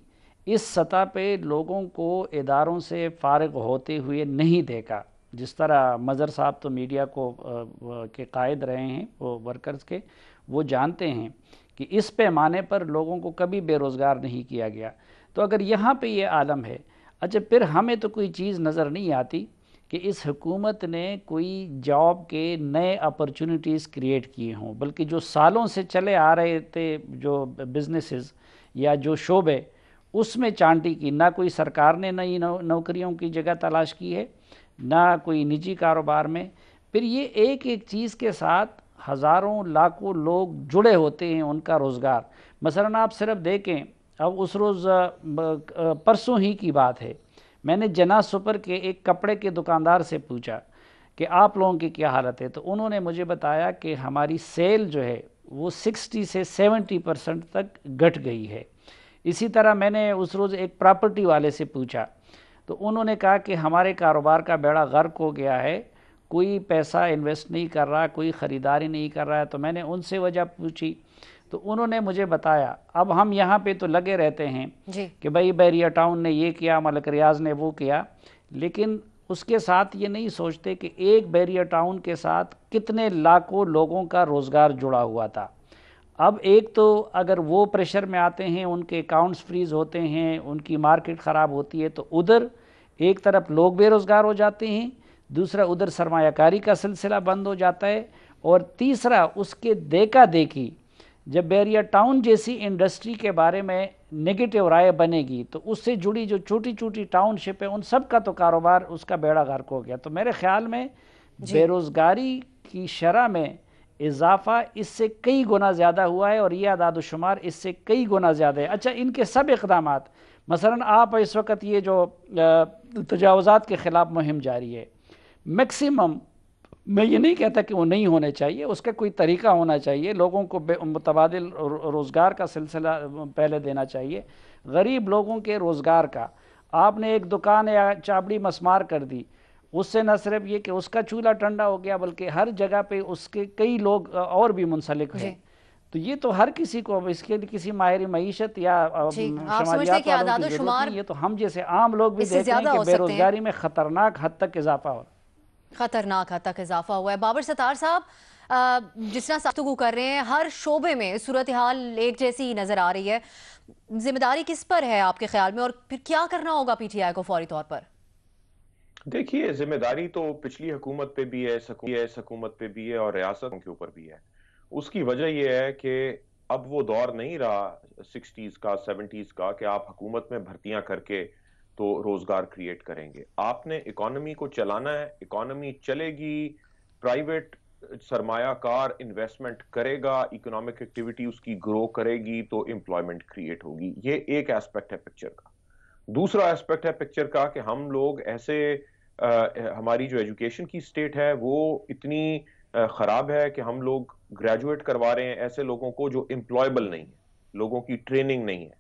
इस सतह पे लोगों को इदारों से फ़ारिग होते हुए नहीं देखा। जिस तरह मज़र साहब तो मीडिया को के कायद रहे हैं, वो वर्कर्स के, वो जानते हैं कि इस पैमाने पर लोगों को कभी बेरोज़गार नहीं किया गया। तो अगर यहाँ पे ये आलम है, अच्छा फिर हमें तो कोई चीज़ नज़र नहीं आती कि इस हुकूमत ने कोई जॉब के नए अपॉर्चुनिटीज़ क्रिएट किए हों, बल्कि जो सालों से चले आ रहे थे जो बिजनेसेस या जो शोबे, उसमें चांटी की। ना कोई सरकार ने नई नौकरियों की जगह तलाश की है, ना कोई निजी कारोबार में। फिर ये एक एक चीज़ के साथ हज़ारों लाखों लोग जुड़े होते हैं, उनका रोज़गार। मसलन आप सिर्फ देखें, अब उस रोज़ परसों ही की बात है, मैंने जना सुपर के एक कपड़े के दुकानदार से पूछा कि आप लोगों की क्या हालत है, तो उन्होंने मुझे बताया कि हमारी सेल जो है वो 60 से 70% तक घट गई है। इसी तरह मैंने उस रोज़ एक प्रॉपर्टी वाले से पूछा, तो उन्होंने कहा कि हमारे कारोबार का बेड़ा गर्क हो गया है, कोई पैसा इन्वेस्ट नहीं कर रहा, कोई ख़रीदारी नहीं कर रहा है। तो मैंने उनसे वजह पूछी तो उन्होंने मुझे बताया, अब हम यहाँ पे तो लगे रहते हैं कि भाई बैरिया टाउन ने ये किया, मलक रियाज ने वो किया, लेकिन उसके साथ ये नहीं सोचते कि एक बैरिया टाउन के साथ कितने लाखों लोगों का रोज़गार जुड़ा हुआ था। अब एक तो अगर वो प्रेशर में आते हैं, उनके अकाउंट्स फ्रीज़ होते हैं, उनकी मार्केट ख़राब होती है, तो उधर एक तरफ लोग बेरोज़गार हो जाते हैं, दूसरा उधर सरमायाकारी का सिलसिला बंद हो जाता है, और तीसरा उसके देखा देखी जब बैरिया टाउन जैसी इंडस्ट्री के बारे में नेगेटिव राय बनेगी तो उससे जुड़ी जो छोटी छोटी टाउनशिप है उन सब का तो कारोबार उसका बेड़ा गर्क हो गया। तो मेरे ख्याल में बेरोज़गारी की शरह में इजाफा इससे कई गुना ज़्यादा हुआ है और ये आदाद-ओ-शुमार इससे कई गुना ज़्यादा है। अच्छा, इनके सब इक़दामात, मसलन आप इस वक्त ये जो तजावुज़ात के ख़िलाफ़ मुहिम जारी है, मैक्सिमम, मैं ये नहीं कहता कि वो नहीं होने चाहिए, उसका कोई तरीका होना चाहिए, लोगों को मुतबादिल रोज़गार का सिलसिला पहले देना चाहिए। गरीब लोगों के रोज़गार का आपने एक दुकान या चाबड़ी मसमार कर दी, उससे न सिर्फ ये कि उसका चूल्हा ठंडा हो गया बल्कि हर जगह पे उसके कई लोग और भी मुंसलिक हैं। तो ये तो हर किसी को, इसके लिए किसी माहिर मईशत या समाजियात वालों की ज़रूरत नहीं, ये तो हम जैसे आम लोग भी देखते हैं कि बेरोज़गारी में ख़तरनाक हद तक इजाफा हो, खतरनाक हद तक इजाफा हुआ है। बाबर सत्तार साहब, जिस तरह गुफ्तगू कर रहे हैं, हर शोबे में सूरत हाल एक जैसी नजर आ रही है, जिम्मेदारी किस पर है आपके ख्याल में, और फिर क्या करना होगा पीटीआई को फौरी तौर पर? देखिए, जिम्मेदारी तो पिछली हुकूमत पे भी है, इस हुकूमत पे भी है और रियासतों के ऊपर भी है। उसकी वजह यह है कि अब वो दौर नहीं रहा 60s का, 70s का कि आप हुकूमत में भर्तियां करके तो रोजगार क्रिएट करेंगे। आपने इकोनॉमी को चलाना है, इकोनॉमी चलेगी, प्राइवेट सरमायाकार इन्वेस्टमेंट करेगा, इकोनॉमिक एक्टिविटी उसकी ग्रो करेगी तो एम्प्लॉयमेंट क्रिएट होगी। ये एक एस्पेक्ट है पिक्चर का। दूसरा एस्पेक्ट है पिक्चर का कि हम लोग ऐसे हमारी जो एजुकेशन की स्टेट है वो इतनी खराब है कि हम लोग ग्रेजुएट करवा रहे हैं ऐसे लोगों को जो एम्प्लॉयबल नहीं है, लोगों की ट्रेनिंग नहीं है।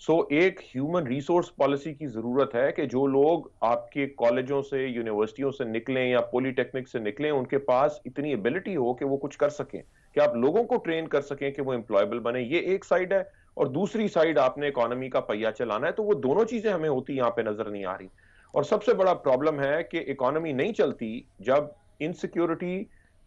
सो एक ह्यूमन रिसोर्स पॉलिसी की जरूरत है कि जो लोग आपके कॉलेजों से, यूनिवर्सिटियों से निकलें या पॉलिटेक्निक से निकलें, उनके पास इतनी एबिलिटी हो कि वो कुछ कर सकें, कि आप लोगों को ट्रेन कर सकें कि वो एम्प्लॉयबल बने। ये एक साइड है, और दूसरी साइड आपने इकोनॉमी का पहिया चलाना है। तो वो दोनों चीजें हमें होती यहाँ पे नजर नहीं आ रही। और सबसे बड़ा प्रॉब्लम है कि इकोनॉमी नहीं चलती जब इनसिक्योरिटी,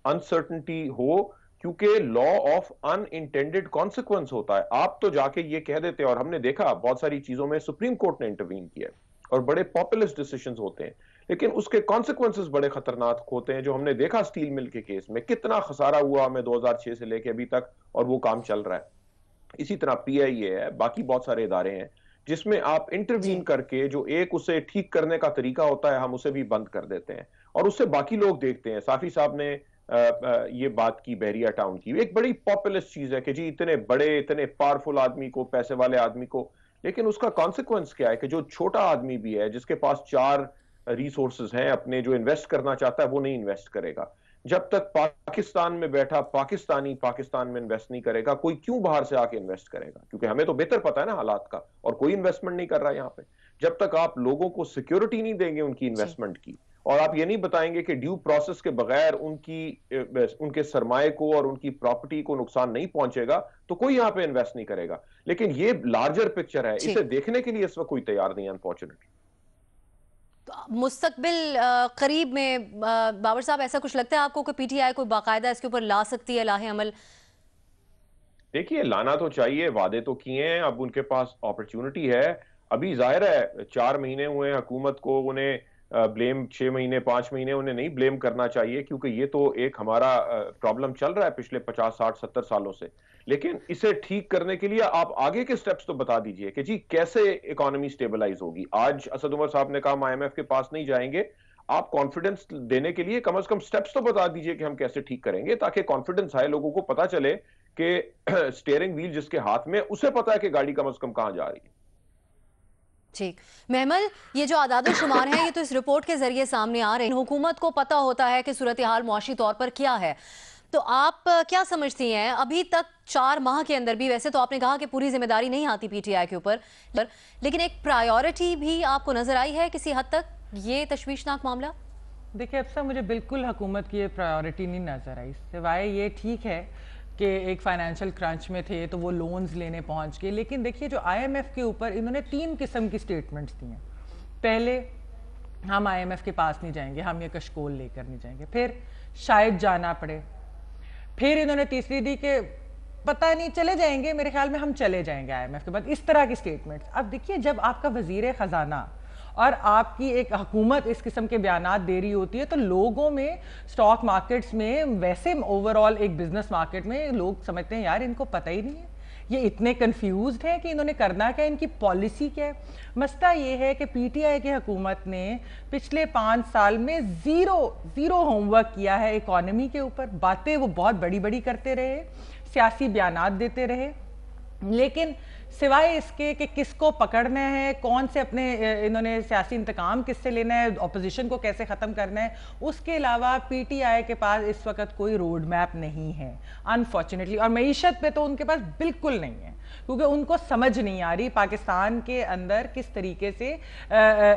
अनसर्टनिटी हो, क्योंकि लॉ ऑफ अनइंटेंडेड कॉन्सिक्वेंस होता है। आप तो जाके ये कह देते हैं, और हमने देखा बहुत सारी चीजों में सुप्रीम कोर्ट ने इंटरवीन किया और बड़े पॉपुलिस्ट डिसीजंस होते हैं, लेकिन उसके कॉन्सिक्वेंसेस बड़े खतरनाक होते हैं। जो हमने देखा स्टील मिल के केस में, कितना खसारा हुआ हमें 2006 से लेके अभी तक, और वो काम चल रहा है। इसी तरह पीआईए है, बाकी बहुत सारे इदारे हैं जिसमें आप इंटरवीन करके जो एक उसे ठीक करने का तरीका होता है, हम उसे भी बंद कर देते हैं और उससे बाकी लोग देखते हैं। साफी साहब ने ये बात की बैरिया टाउन की, एक बड़ी पॉपुलिस्ट चीज है कि जी इतने बड़े, इतने पावरफुल आदमी को, पैसे वाले आदमी को, लेकिन उसका कॉन्सिक्वेंस क्या है कि जो छोटा आदमी भी है, जिसके पास 4 रिसोर्सेज हैं अपने, जो इन्वेस्ट करना चाहता है वो नहीं इन्वेस्ट करेगा। जब तक पाकिस्तान में बैठा पाकिस्तानी पाकिस्तान में इन्वेस्ट नहीं करेगा, कोई क्यों बाहर से आके इन्वेस्ट करेगा? क्योंकि हमें तो बेहतर पता है ना हालात का, और कोई इन्वेस्टमेंट नहीं कर रहा है यहाँ पे। जब तक आप लोगों को सिक्योरिटी नहीं देंगे उनकी इन्वेस्टमेंट की, और आप ये नहीं बताएंगे कि ड्यू प्रोसेस के बगैर उनके सरमाए को और उनकी प्रॉपर्टी को नुकसान नहीं पहुंचेगा, तो कोई यहाँ पे इन्वेस्ट नहीं करेगा। लेकिन ये लार्जर पिक्चर है, इसे देखने के लिए इस वक्त कोई तैयार नहीं है, अनफॉर्चुनेटली। मुस्तकबिल करीब में बाबर साहब, ऐसा कुछ लगता है आपको कि पीटीआई कोई बाकायदा इसके ऊपर ला सकती है, लाहे अमल? देखिए, लाना तो चाहिए, वादे तो किए हैं, अब उनके पास अपॉर्चुनिटी है। अभी जाहिर है 4 महीने हुए हुकूमत को, उन्हें ब्लेम 6 महीने 5 महीने उन्हें नहीं ब्लेम करना चाहिए, क्योंकि ये तो एक हमारा प्रॉब्लम चल रहा है पिछले 50 60 70 सालों से। लेकिन इसे ठीक करने के लिए आप आगे के स्टेप्स तो बता दीजिए कि जी कैसे इकोनॉमी स्टेबलाइज होगी। आज असद उमर साहब ने कहा हम IMF के पास नहीं जाएंगे। आप कॉन्फिडेंस देने के लिए कम से कम स्टेप्स तो बता दीजिए कि हम कैसे ठीक करेंगे, ताकि कॉन्फिडेंस आए, लोगों को पता चले कि स्टीयरिंग व्हील जिसके हाथ में, उसे पता है कि गाड़ी कम से कम कहां जा रही है। ठीक, महमल, ये जो आदाद शुमार है ये तो इस रिपोर्ट के जरिए सामने आ रहे हैं। हुकूमत को पता होता है कि सूरत हाल मुआशी तौर पर क्या है, तो आप क्या समझती हैं अभी तक 4 माह के अंदर भी? वैसे तो आपने कहा कि पूरी जिम्मेदारी नहीं आती पीटीआई के ऊपर, लेकिन एक प्रायोरिटी भी आपको नजर आई है किसी हद तक ये तशवीशनाक मामला? देखिए अब साहब, मुझे बिल्कुल हुकूमत की ये प्रायोरिटी नहीं नज़र आई, सिवाय ये ठीक है कि एक फाइनेंशियल क्रंच में थे तो वो लोन्स लेने पहुंच गए, लेकिन देखिए जो IMF के ऊपर इन्होंने 3 किस्म की स्टेटमेंट्स दी हैं। पहले, हम IMF के पास नहीं जाएंगे, हम ये कशकोल लेकर नहीं जाएंगे, फिर शायद जाना पड़े, फिर इन्होंने तीसरी दी कि पता नहीं चले जाएंगे, मेरे ख्याल में हम चले जाएंगे IMF के बाद। इस तरह की स्टेटमेंट्स। अब देखिए जब आपका वजीर खजाना और आपकी एक हुकूमत इस किस्म के बयानात दे रही होती है तो लोगों में, स्टॉक मार्केट्स में, वैसे ओवरऑल एक बिजनेस मार्केट में लोग समझते हैं यार इनको पता ही नहीं है, ये इतने कंफ्यूज्ड हैं कि इन्होंने करना क्या, इनकी पॉलिसी क्या है। मसला ये है कि PTI की हुकूमत ने पिछले 5 साल में ज़ीरो होमवर्क किया है इकॉनमी के ऊपर। बातें वो बहुत बड़ी बड़ी करते रहे, सियासी बयानात देते रहे, लेकिन सिवाय इसके कि किसको पकड़ना है, कौन से अपने इन्होंने सियासी इंतकाम किससे लेना है, ऑपोजिशन को कैसे ख़त्म करना है, उसके अलावा PTI के पास इस वक्त कोई रोड मैप नहीं है अनफॉर्चुनेटली। और मईशत पे तो उनके पास बिल्कुल नहीं है, क्योंकि उनको समझ नहीं आ रही पाकिस्तान के अंदर किस तरीके से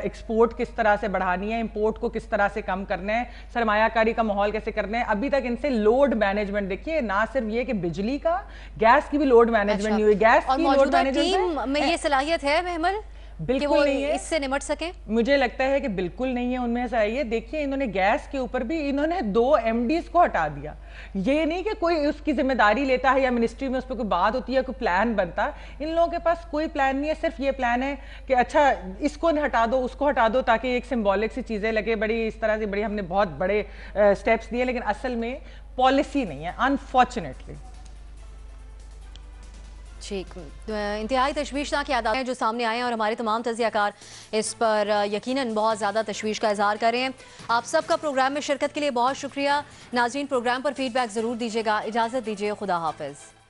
एक्सपोर्ट किस तरह से बढ़ानी है, इंपोर्ट को किस तरह से कम करना है, सरमायाकारी का माहौल कैसे करना है। अभी तक इनसे लोड मैनेजमेंट, देखिए ना सिर्फ ये कि बिजली का, गैस की भी लोड मैनेजमेंट नहीं हुई। गैस की लोड टीम में ये सलाहियत है महमल बिल्कुल नहीं है, इससे निपट सके? मुझे लगता है कि बिल्कुल नहीं है उनमें से। ये देखिए इन्होंने गैस के ऊपर भी इन्होंने 2 MDs को हटा दिया। ये नहीं कि कोई उसकी जिम्मेदारी लेता है या मिनिस्ट्री में उस पर कोई बात होती है, कोई प्लान बनता है। इन लोगों के पास कोई प्लान नहीं है, सिर्फ ये प्लान है कि अच्छा इसको हटा दो, उसको हटा दो, ताकि एक सिंबॉलिक सी चीजें लगे, बड़ी इस तरह से बड़ी हमने बहुत बड़े स्टेप्स दिए, लेकिन असल में पॉलिसी नहीं है अनफॉर्चुनेटली। ठीक, इंतहाई तशवीशनाक यादात हैं जो सामने आए हैं और हमारे तमाम तज़ियाकार इस पर यकीनन बहुत ज़्यादा तशवीश का इजहार कर रहे हैं। आप सबका प्रोग्राम में शिरकत के लिए बहुत शुक्रिया। नाज़रीन, प्रोग्राम पर फीडबैक ज़रूर दीजिएगा। इजाज़त दीजिए, खुदा हाफिज़।